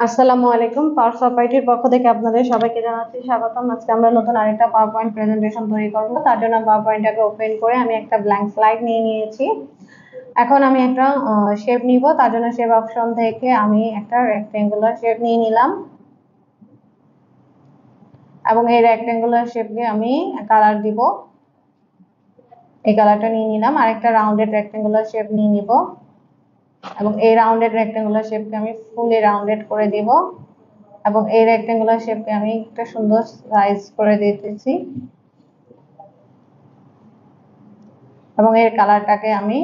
আসসালামু আলাইকুম। পাওয়ার প্রপার্টির পক্ষ থেকে আপনাদের সবাইকে জানাচ্ছি স্বাগতম। আজকে আমরা নতুন আরেকটা পাওয়ার পয়েন্ট প্রেজেন্টেশন তৈরি করব। তার জন্য পাওয়ার পয়েন্টটাকে ওপেন করে আমি একটা ব্ল্যাঙ্ক স্লাইড নিয়ে নিয়েছি। এখন আমি একটা শেপ নিব। তার জন্য শেপ অপশন থেকে আমি একটা রেক্টেঙ্গুলার শেপ নিয়ে নিলাম এবং এই রেক্টেঙ্গুলার শেপকে আমি কালার দিব। এই কালারটা নিয়ে নিলাম। আরেকটা রাউন্ডেড রেক্টেঙ্গুলার শেপ নিয়ে নিব এবং এই রাউন্ডেড রেক্টেঙ্গুলার শেপকে আমি ফুলি রাউন্ডেড করে দিব এবং এই রেক্টেঙ্গুলার শেপকে আমি একটা সুন্দর সাইজ করে দিতেছি এবং এর কালারটাকে আমি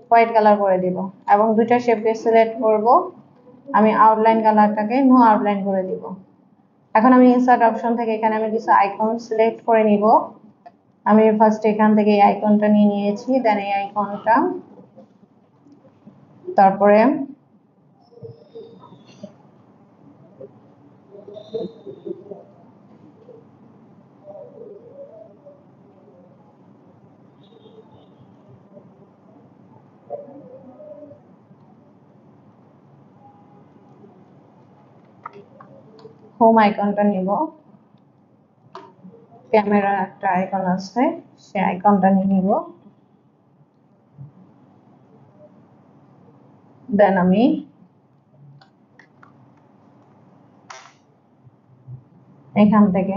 হোয়াইট কালার করে দিব এবং দুইটা শেপকে সিলেক্ট করব। আমি আউটলাইন কালারটাকে নো আউটলাইন করে দিব। এখন আমি ইনসার্ট অপশন থেকে এখানে আমি কিছু আইকন সিলেক্ট করে নিব। আমি ফার্স্ট এখান থেকে এই আইকনটা নিয়ে নিয়েছি, দেন এই আইকনটা, তারপরে হোম আইকনটা নিব। ক্যামেরা একটা আইকন আছে, সেই আইকনটা নিয়ে নিব। দেন আমি এখান থেকে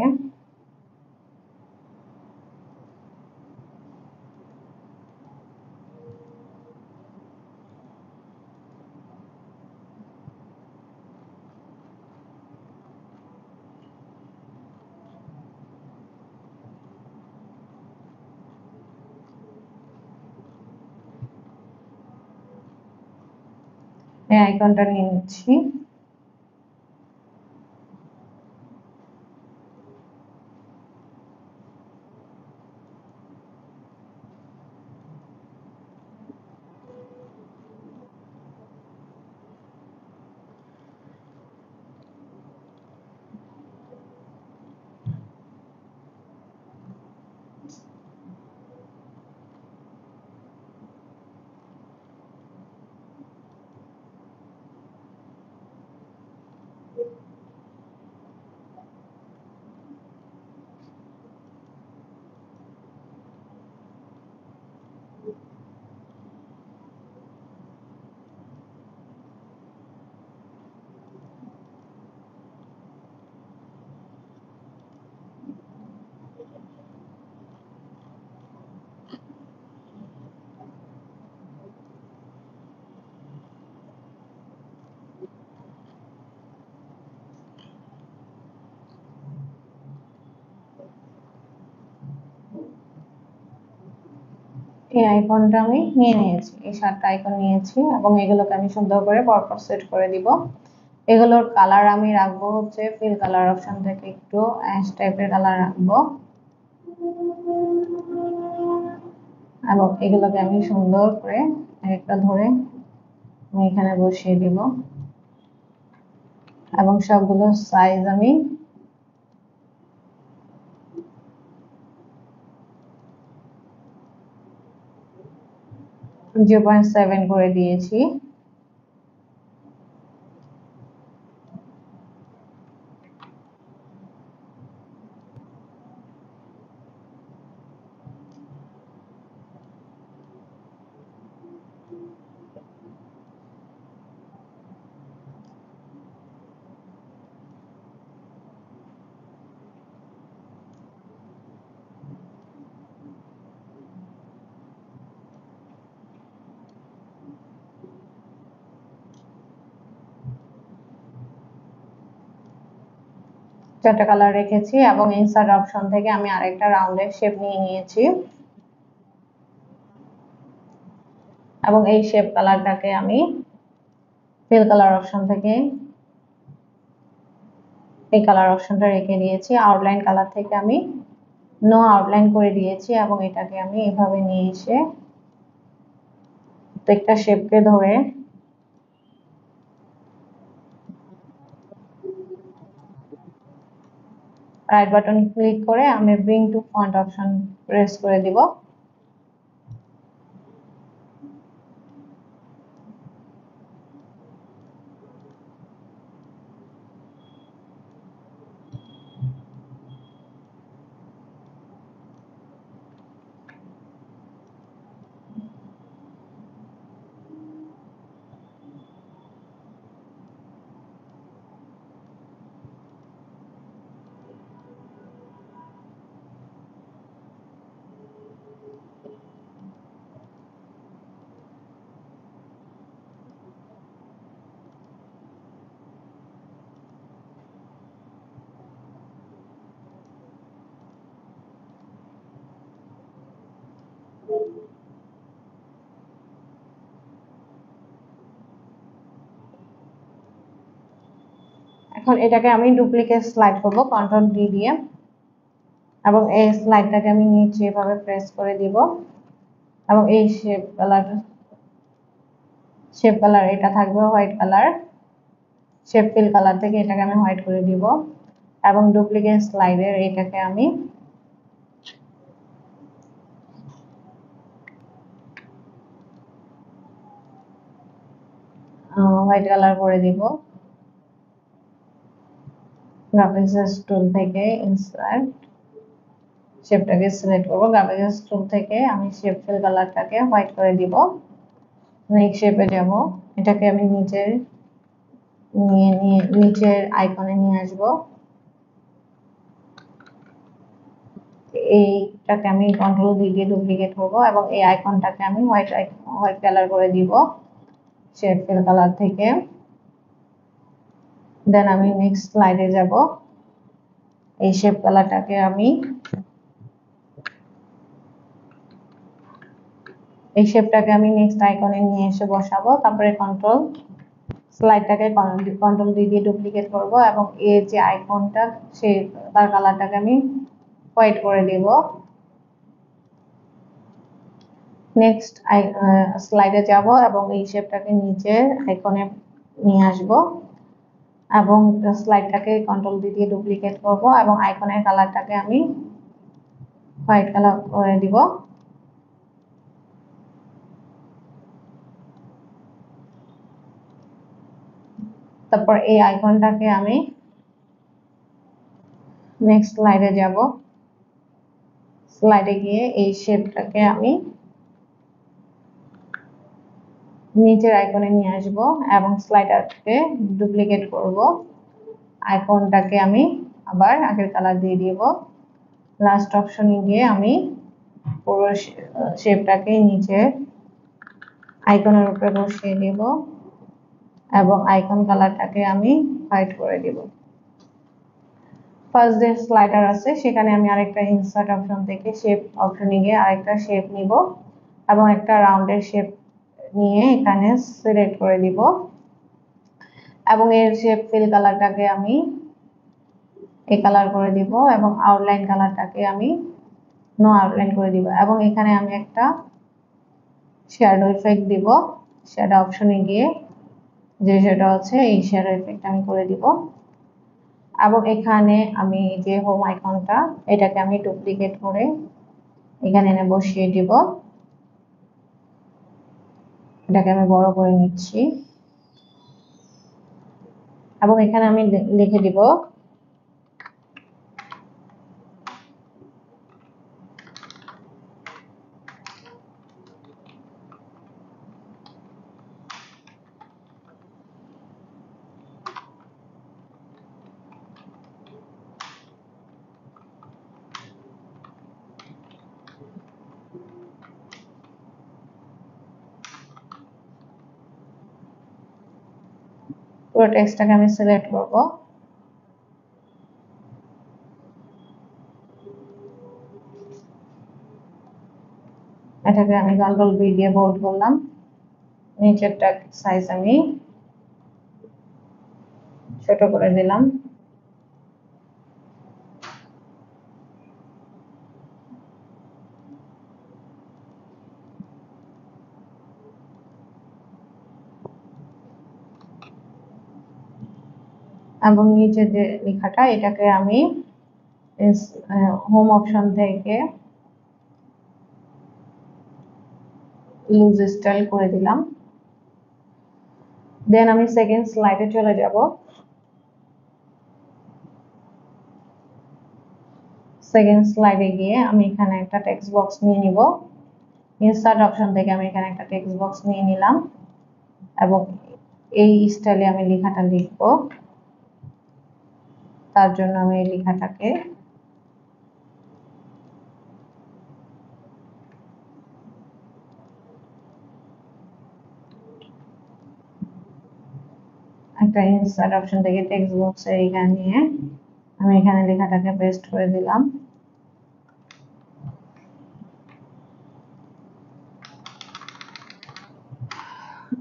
এই আইকনটা নিয়ে নিচ্ছি। এই আইকনটা আমি নিয়ে নিয়েছি, এই 7টা আইকন নিয়েছি এবং এগুলোকে আমি সুন্দর করে পরপর সেট করে দিব। এগুলোর কালার আমি রাখবো হচ্ছে ফিল কালার অপশন থেকে একটু অ্যাশ টাইপের কালার রাখবো এবং এগুলোকে আমি সুন্দর করে একটা ধরে আমি এখানে বসিয়ে দিব এবং সবগুলো সাইজ আমি 0.7 করে দিয়েছি। চারটা কালার রেখেছি এবং ইনসার্ট অপশন থেকে আমি আরেকটা রাউন্ডের শেপ নিয়ে নিয়েছি এবং এই শেপ কালারটাকে আমি ফিল কালার অপশন থেকে এই কালার অপশনটা রেখে দিয়েছি। আউটলাইন কালার থেকে আমি নো আউটলাইন করে দিয়েছি এবং এটাকে আমি এভাবে নিয়ে এসে প্রত্যেকটা শেপকে ধরে রাইট বাটন ক্লিক করে আমি bring to font option press করে দিব। এখন এটাকে আমি ডুপ্লিকেট স্লাইড করব কন্ট্রোল ডি দিয়ে, এবং এই স্লাইডটাকে আমি নিচে এভাবে প্রেস করে দিব, এবং এই শেপ কালার এটা থাকবে white colour, shape fill colour থেকে এটাকে আমি হোয়াইট করে দিব, এবং ডুপ্লিকেট স্লাইডের এটাকে আমি হোয়াইট কালার করে দিব। গ্রাফিক্স টুল থেকে ইনসার্ট, শেপটাকে সিলেক্ট করব, গ্রাফিক্স টুল থেকে আমি শেপ ফিল কালারটাকে হোয়াইট করে দিব। নেক্সট শেপে যাব, এটাকে আমি নিচের আইকনে নিয়ে আসব, এইটাকে আমি কন্ট্রোল দিয়ে ডুপ্লিকেট করব, এবং এই আইকনটাকে আমি হোয়াইট কালার করে দিব শেপ ফিল কালার থেকে। দেন আমি নেক্সট স্লাইডে যাব, এই শেপ কালারটাকে আমি এই শেপটাকে আমি নেক্সট আইকনে নিয়ে এসে বসাবো, তারপরে স্লাইডটাকে কন্ট্রোল দিয়ে ডুপ্লিকেট করব, এবং এই যে আইকনটা তার কালারটাকে আমি হোয়াইট করে দেব। নেক্সট স্লাইডে যাব, এবং এই শেপটাকে নিচে আইকনে নিয়ে আসব, এবং স্লাইডটাকে কন্ট্রোল দিয়ে ডুপ্লিকেট করব, এবং আইকনের কালারটাকে আমি হোয়াইট কালার করে দিব। তারপর এই আইকনটাকে আমি নেক্সট স্লাইডে যাব, স্লাইডে গিয়ে এই শেপটাকে আমি নিচের আইকনে নিয়ে আসব, এবং স্লাইডারকে ডুপ্লিকেট করব, আইকনটাকে আমি আবার আগের কালার দিয়ে দিব। লাস্ট অপশনে গিয়ে আমি পুরো শেপটাকে নিচে আইকনের উপরে বসিয়ে দেব, এবং আইকন কালারটাকে আমি হোয়াইট করে দেব। ফার্স্ট যে স্লাইডার আছে সেখানে আমি আরেকটা ইনসার্ট অপশন থেকে শেপ অপশনে গিয়ে আরেকটা শেপ নিব, এবং একটা রাউন্ডের শেপ নিয়ে এখানে সিলেক্ট করে দিব, এবং এর শেপ ফিল কালারটাকে আমি এই কালার করে দিব, এবং আউটলাইন কালারটাকে আমি নো আউটলাইন করে দিব, এবং এখানে আমি একটা শ্যাডো ইফেক্ট দিব। শ্যাডো অপশনে গিয়ে যে শ্যাডো আছে এই শ্যাডো ইফেক্ট আমি করে দিব, এবং এখানে আমি যে হোম আইকনটা এটাকে আমি ডুপ্লিকেট করে এখানে এনে বসিয়ে দিব। এটাকে আমি বড় করে নিচ্ছি, এবং এখানে আমি লিখে দিব পুরো টেক্সটটাকে আমি সিলেক্ট করব, এটাকে আমি কন্ট্রোল বি দিয়ে বোল্ড করলাম, নিচেরটা সাইজ আমি ছোট করে দিলাম, এবং নিচে যে লেখাটা এটাকে আমি হোম অপশন থেকে লুজ স্টাইল করে দিলাম। দেন আমি সেকেন্ড স্লাইডে চলে যাব, সেকেন্ড স্লাইডে গিয়ে আমি এখানে একটা টেক্সট বক্স নিয়ে নিব, ইনসার্ট অপশন থেকে আমি এখানে একটা টেক্সট বক্স নিয়ে নিলাম, এবং এই স্টাইলে আমি লেখাটা লিখব। তার জন্য আমি এই লেখাটাকে একটা ইনসার্ট অপশন থেকে টেক্সট বক্সের এখানে নিয়ে আমি এখানে লেখাটাকে পেস্ট করে দিলাম,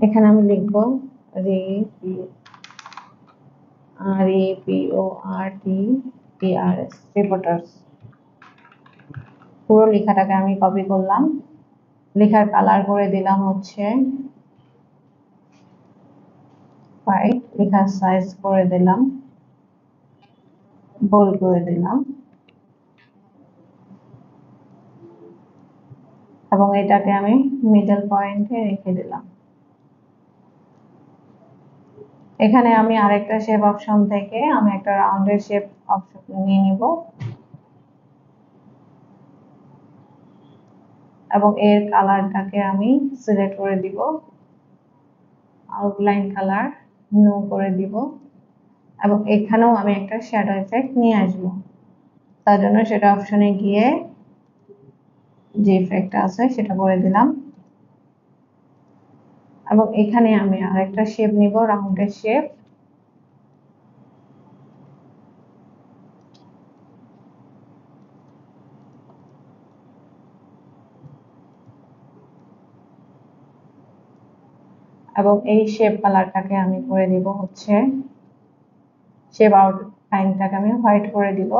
এখানে আমি লিখব REPORTERS, রিপোর্টার্স। পুরো লেখাটাকে আমি কপি করলাম, লেখার কালার করে দিলাম হচ্ছে হোয়াইট, লেখার সাইজ করে দিলাম বোল্ড করে দিলাম, এবং এটাকে আমি মিডল পয়েন্টে রেখে দিলাম। এখানে আমি আরেকটা শেপ অপশন থেকে আমি একটা রাউন্ডের শেপ অপশন নিয়ে নিব এবং এর কালারটাকে আমি সিলেক্ট করে দিব, আউটলাইন কালার নো করে দিব, এবং এখানেও আমি একটা শ্যাডো এফেক্ট নিয়ে আসব। তার জন্য সেটা অপশনে গিয়ে যে ইফেক্ট আছে সেটা করে দিলাম, এবং এখানে আমি আরেকটা শেপ নিব, রাউন্ডের শেপ। এবং এই শেপ কালারটাকে আমি করে দিব হচ্ছে, শেপ আউটলাইনটাকে আমি হোয়াইট করে দিব।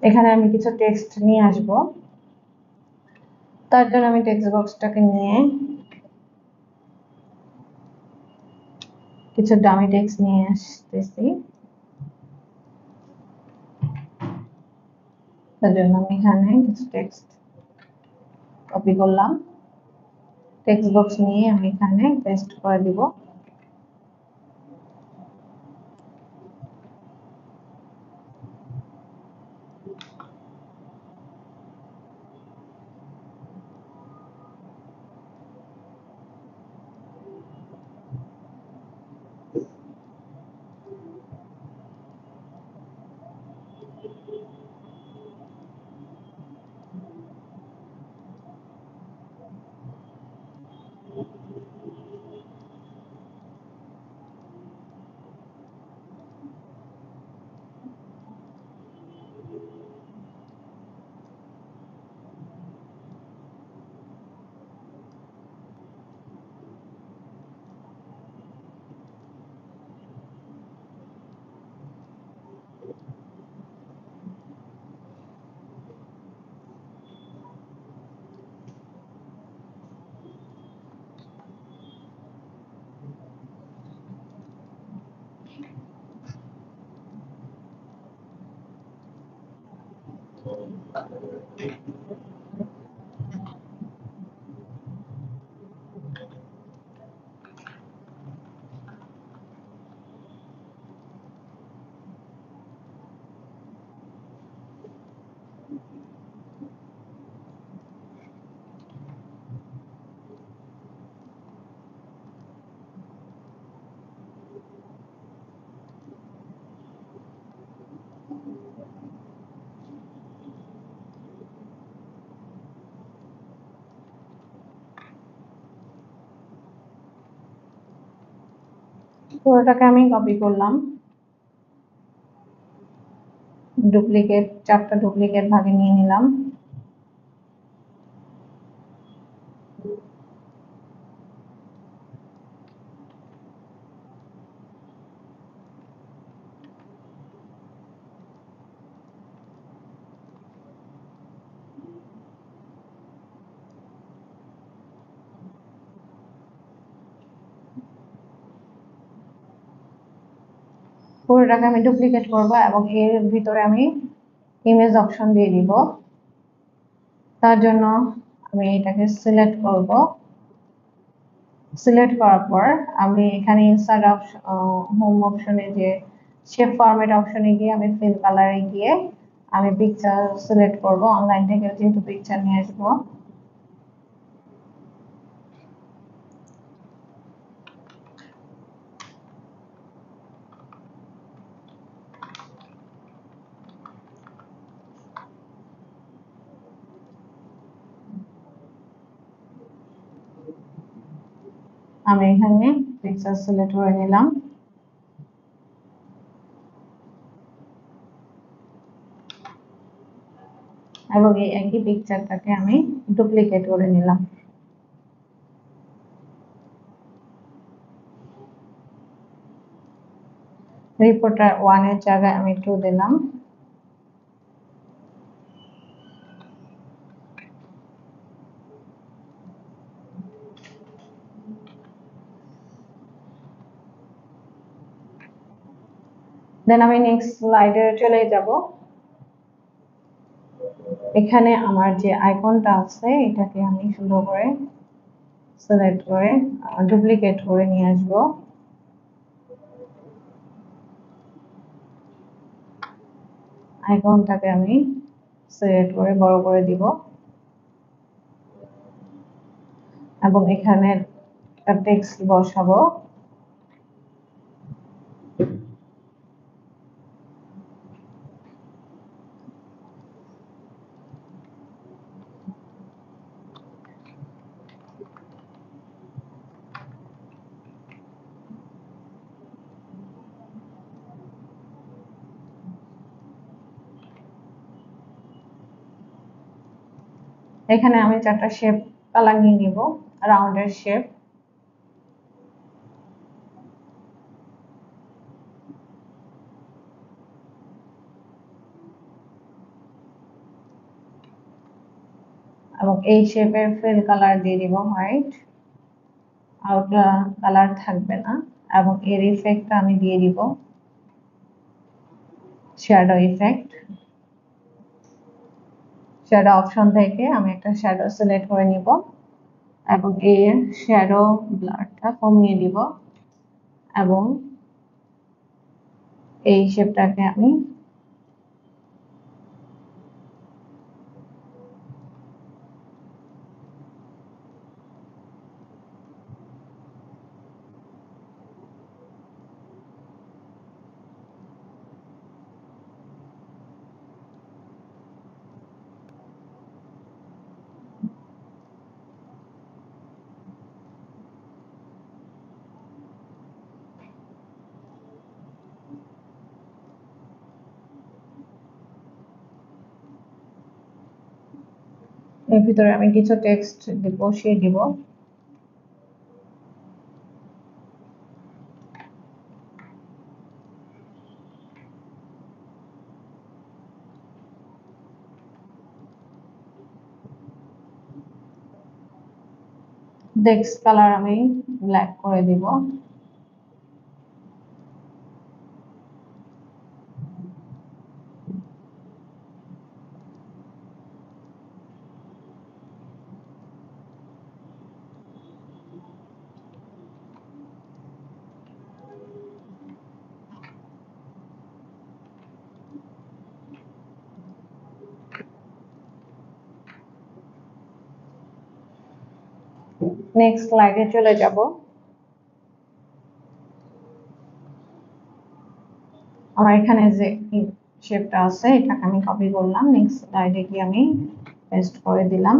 এখানে আমি কিছু টেক্সট নিয়ে আসব, তার জন্য আমি টেক্সট বক্সটাকে নিয়ে কিছু ডামি টেক্সট নিয়ে আসতেছি। তার জন্য আমি এখানে কিছু টেক্সট কপি করলাম, টেক্সট বক্স নিয়ে আমি এখানে পেস্ট করে দিব। পুরোটাকে আমি কপি করলাম, ডুপ্লিকেট 4টা ডুপ্লিকেট ভাগে নিয়ে নিলাম। পুরোটাকে আমি ডুপ্লিকেট করব এবং এর ভিতরে আমি ইমেজ অপশন দিয়ে দিব। তার জন্য আমি এটাকে সিলেক্ট করব, সিলেক্ট করার পর আমি এখানে ইনসার্ট অপশন, হোম অপশনে যে শেপ ফরম্যাট অপশনে গিয়ে আমি ফিল কালারে গিয়ে আমি পিকচার সিলেক্ট করব, অনলাইন থেকে যেহেতু পিকচার নিয়ে আসবো। আমি এখানে পিকচার সিলেক্ট করে নিলাম, এবং এই একই পিকচারটাকে আমি ডুপ্লিকেট করে নিলাম। রিপোর্টার 1 এর জায়গায় আমি 2 দিলাম। দেন আমি নেক্সট স্লাইডে চলে যাব। এখানে আমার যে আইকনটা আছে এটাকে আমি সুন্দর করে সিলেক্ট করে ডুপ্লিকেট করে নিয়ে আসব। আইকনটাকে আমি সিলেক্ট করে বড় করে দিব এবং এখানে একটা টেক্সট বসাবো। এখানে আমি 4টা শেপ কালার নিয়ে নিব, রাউন্ডের শেপ। এবং এই শেপের ফিল কালার দিয়ে দিব হোয়াইট, আউটার কালার থাকবে না। এবং এর ইফেক্টটা আমি দিয়ে দিব শ্যাডো ইফেক্ট। শ্যাডো অপশন থেকে আমি একটা শ্যাডো সিলেক্ট করে নিব এবং এর শ্যাডো ব্লারটা কমিয়ে দিব এবং এই শেপটাকে আমি এর ভিতরে আমি কিছু টেক্সট বসিয়ে দিব। টেক্সট কালার আমি ব্ল্যাক করে দিব। নেক্সট স্লাইডে চলে যাব। আমার এখানে যে শেপটা আছে এটাকে আমি কপি করলাম, নেক্সট স্লাইডে গিয়ে আমি পেস্ট করে দিলাম।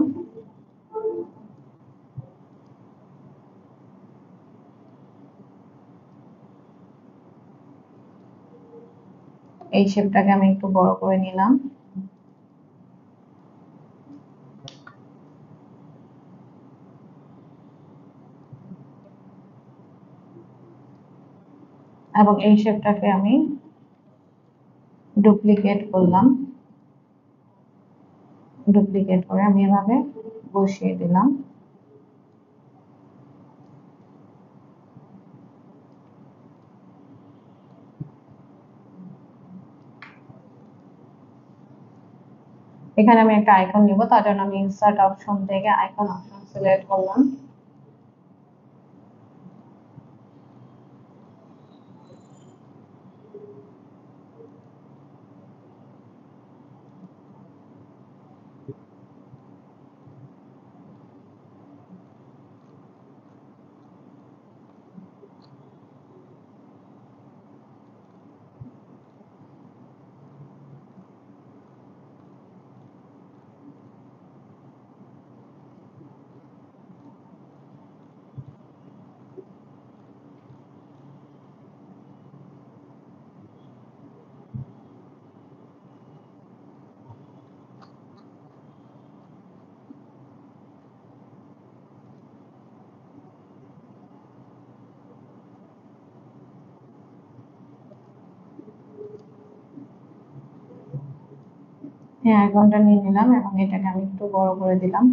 এই শেপটাকে আমি একটু বড় করে নিলাম এবং এই শেপটাকে আমি ডুপ্লিকেট করলাম। ডুপ্লিকেট করে আমি এভাবে বসিয়ে দিলাম। এখানে আমি একটা আইকন নিব, তার জন্য আমি ইনসার্ট অপশন থেকে আইকন অপশন সিলেক্ট করলাম। এই আইকনটা নিয়ে নিলাম এবং এটাকে আমি একটু বড় করে দিলাম।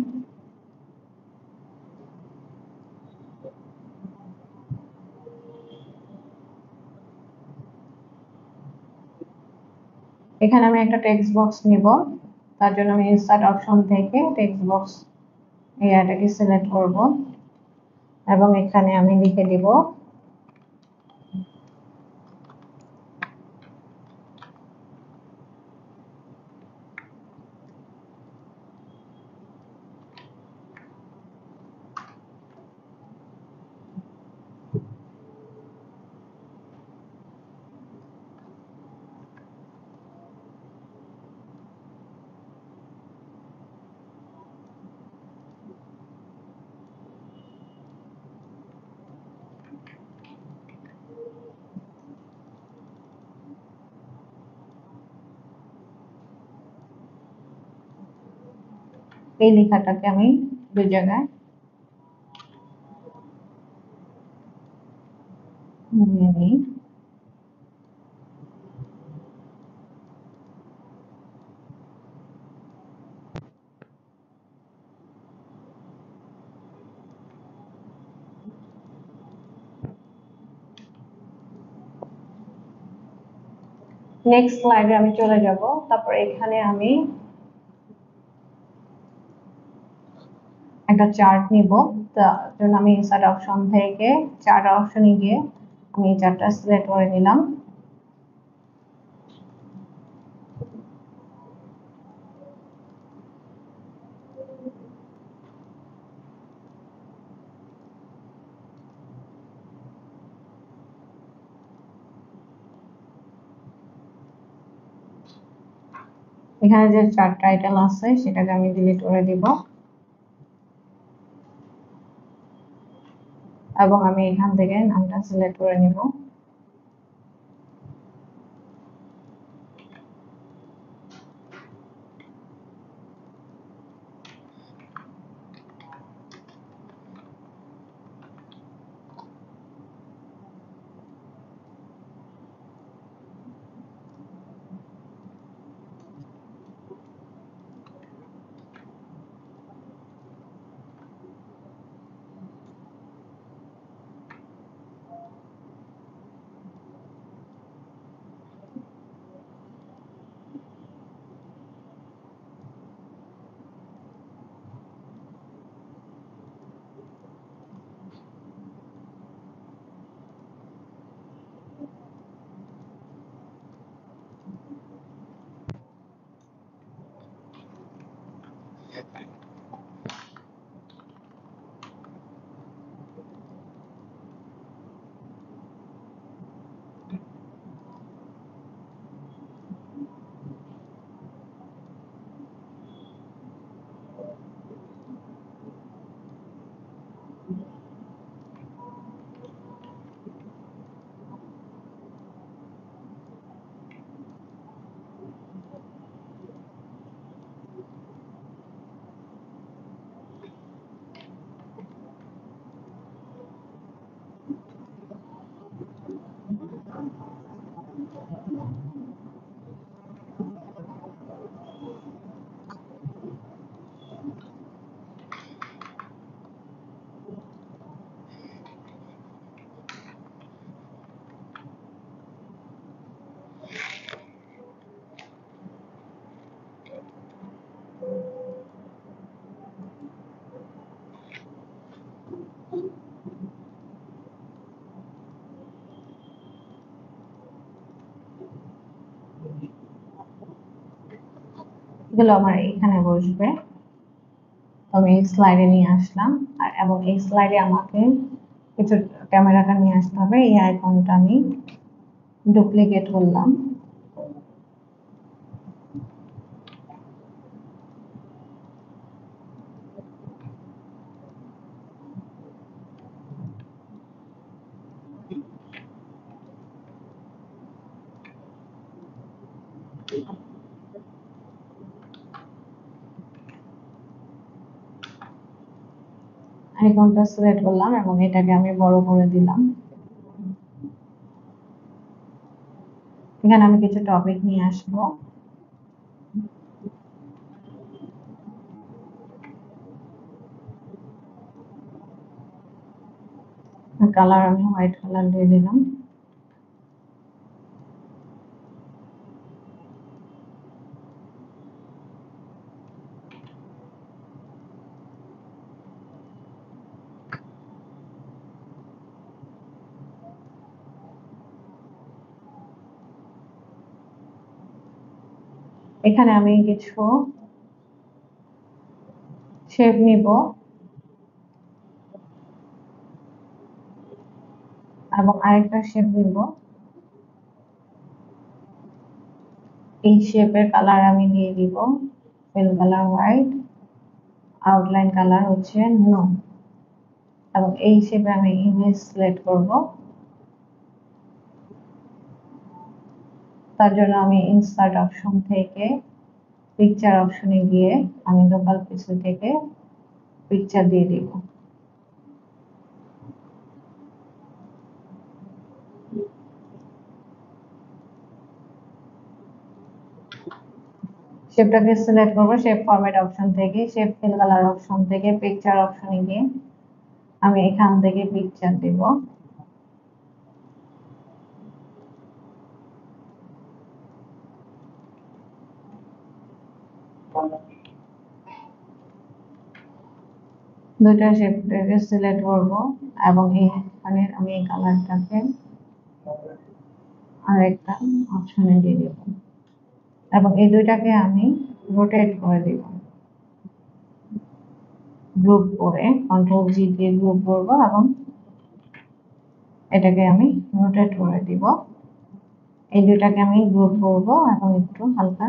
এখানে আমি একটা টেক্সট বক্স নিব, তার জন্য আমি ইনসার্ট অপশন থেকে টেক্সট বক্স এটাকে সিলেক্ট করব এবং এখানে আমি লিখে দিব এই লেখাটাকে আমি দুই জায়গায় নিয়ে নিই। নেক্সট স্লাইডে আমি চলে যাব। তারপর এখানে আমি একটা চার্ট নিব, তার জন্য আমি ইনসার্ট অপশন থেকে চার্ট অপশনে গিয়ে আমি এই চার্টটা সিলেক্ট করে নিলাম। এখানে যে চার্ট টাইটেল আছে সেটাকে আমি ডিলিট করে দিব এবং আমি এখান থেকে নামটা সিলেক্ট করে নিব। এগুলো আমার এখানে বসবে। তো আমি এই স্লাইডে নিয়ে আসলাম এবং এই স্লাইডে আমাকে কিছু ক্যামেরাটা নিয়ে আসতে হবে। এই আইকনটা আমি ডুপ্লিকেট করলাম। আইকনটা সিলেক্ট করলাম এবং এটাকে আমি বড় করে দিলাম। এখানে আমি কিছু টপিক নিয়ে আসবো। কালার আমি হোয়াইট কালার দিয়ে দিলাম। এখানে আমি কিছু শেপ নিব এবং আরেকটা শেপ নিব। এই শেপের কালার আমি দিয়ে দিব fill colour white, outline colour হচ্ছে নো, এবং এই শেপে আমি ইমেজ সিলেক্ট করব। তার জন্য আমি ইনসার্ট অপশন থেকে পিকচার অপশনে গিয়ে আমি লোকাল পিক্সেল থেকে পিকচার দিয়ে দিব। শেপটাকে সিলেক্ট করব, শেপ ফরম্যাট অপশন থেকে শেপ ফিল কালার অপশন থেকে পিকচার অপশনে গিয়ে আমি এখান থেকে পিকচার দেব। দুইটা শেপটাকে সিলেক্ট করব এবং এখানে আমি এই কালারটাকে আরেকটা অপশনে দিয়ে দেব এবং এই দুইটাকে আমি রোটেট করে দেব। গ্রুপ করে কন্ট্রোল জি দিয়ে গ্রুপ করব এবং এটাকে আমি রোটেট করে দিব। এই দুইটাকে আমি গ্রুপ করব এবং একটু হালকা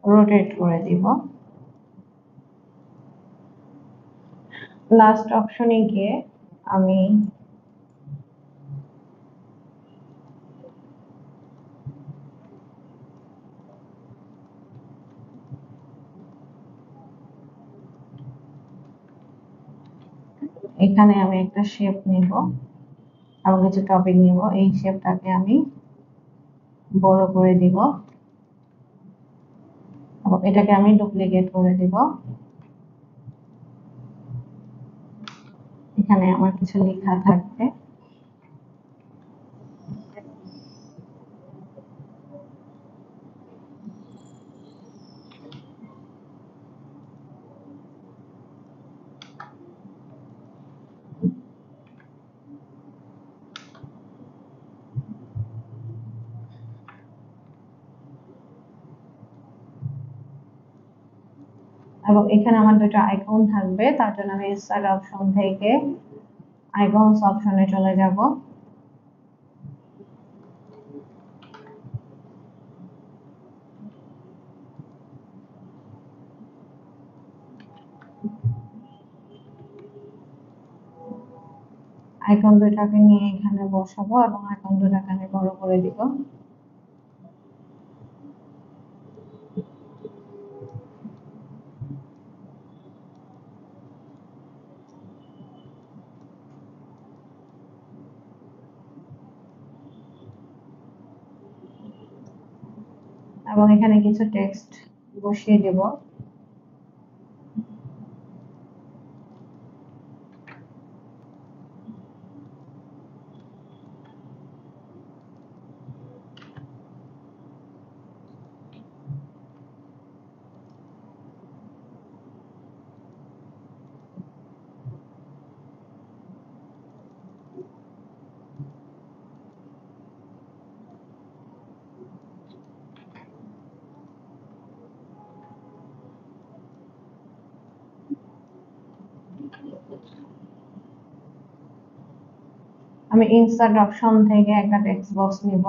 রোটেট করে দিব। লাস্ট অপশনে গিয়ে আমি এখানে আমি একটা শেপ নিব এবং কিছু টপিক নিব। এই শেপটাকে আমি বড় করে দিব এবং এটাকে আমি ডুপ্লিকেট করে দিব। এখানে আমার কিছু লেখা থাকবে। এবং এখানে আমার দুটো আইকন থাকবে, তার জন্য আমি ইনসার্ট অপশন থেকে আইকনস অপশনে চলে যাব। আইকন দুটাকে নিয়ে এখানে বসাবো এবং আইকন দুটাকে আমি বড় করে দিব। এবং এখানে কিছু টেক্সট বসিয়ে দেব। আমি ইনসার্ট অপশন থেকে একটা টেক্সট বক্স নিব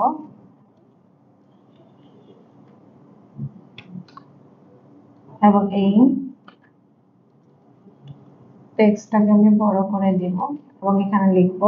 এবং এই টেক্সটটাকে আমি বড় করে দিব এবং এখানে লিখব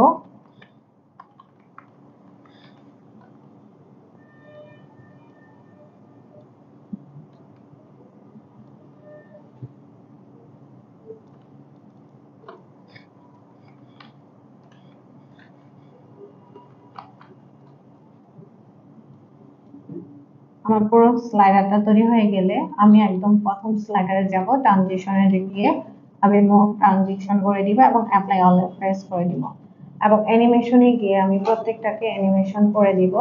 আমার পুরো স্লাইডারটা তৈরি হয়ে গেলে আমি একদম প্রথম স্লাইডারে যাব, ট্রানজিশনে গিয়ে আমি মোর ট্রানজিশন করে দিব এবং অ্যাপ্লাই অল প্রেস করে দিব। এবং অ্যানিমেশনে গিয়ে আমি প্রত্যেকটাকে অ্যানিমেশন করে দিব।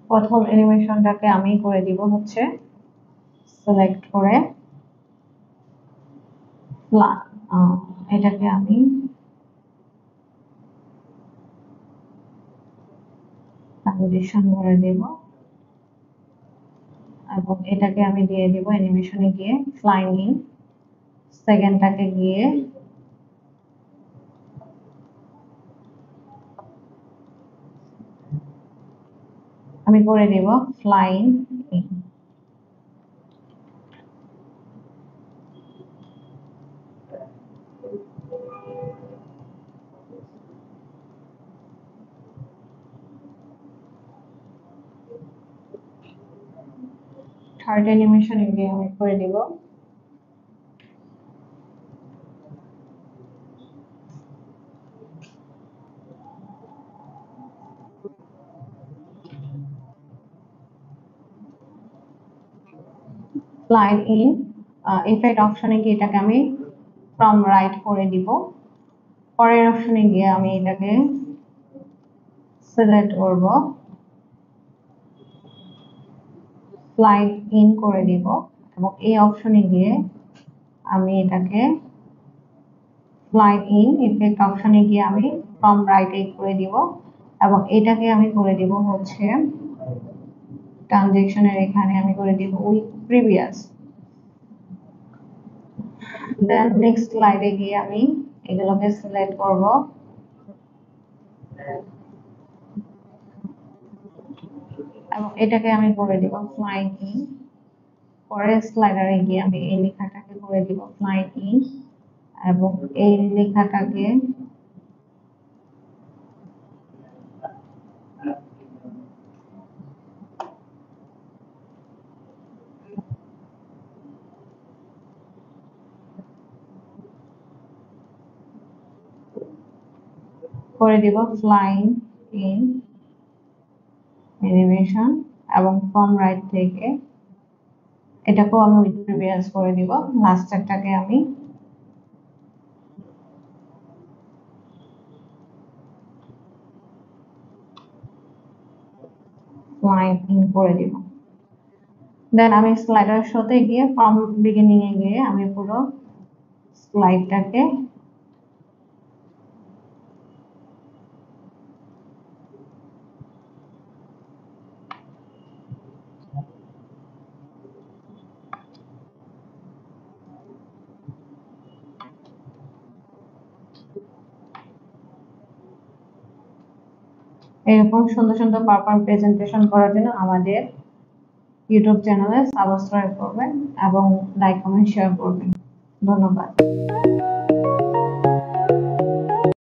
প্রথম অ্যানিমেশনটাকে আমি করে দিব হচ্ছে সিলেক্ট করে এটাকে আমি ট্রানজিশন করে দেব এবং এটাকে আমি দিয়ে দিব অ্যানিমেশনে গিয়ে ফ্লাইং ইন। সেকেন্ডটাকে গিয়ে আমি করে দেব ফ্লাইং ইন। থার্ড অ্যানিমেশনে গিয়ে আমি করে দেব ফ্লাইং ইন। ইফেক্ট অপশনে গিয়ে এটাকে আমি ফ্রম রাইট করে দিব। পরের অপশনে গিয়ে আমি এটাকে সিলেক্ট করব, ফ্লাইট ইন করে দিব এবং এই অপশনে গিয়ে আমি এটাকে ফ্লাইট ইন ইফেক্ট অপশনে গিয়ে আমি ফ্রম রাইট করে দিব এবং এটাকে আমি করে দিব হচ্ছে ট্রানজেকশনের এখানে আমি করে দিব উইথ প্রিভিয়াস। দেন নেক্সট স্লাইডে গিয়ে আমি এগুলোকে সিলেক্ট করব এবং এটাকে আমি করে দিব ফ্লাইং ইন। পরের স্লাইডারে গিয়ে আমি এই লেখাটাকে করে দিব ফ্লাইং ইন এবং এই লেখাটাকে করে দিব ফ্লাইং ইন অ্যানিমেশন এবং ফ্রম রাইট থেকে এটাকেও আমি উইথ প্রিভিয়াস করে দিব। লাস্টেরটাকে আমি ফ্লাইং ইন করে দিব। দেন আমি স্লাইডার শোতে গিয়ে ফ্রম বিগিনিং এ গিয়ে আমি পুরো স্লাইডটাকে এরকম সুন্দর সুন্দর পাওয়ারপয়েন্ট প্রেজেন্টেশন করার জন্য আমাদের ইউটিউব চ্যানেলে সাবস্ক্রাইব করবেন এবং লাইক কমেন্ট শেয়ার করবেন। ধন্যবাদ।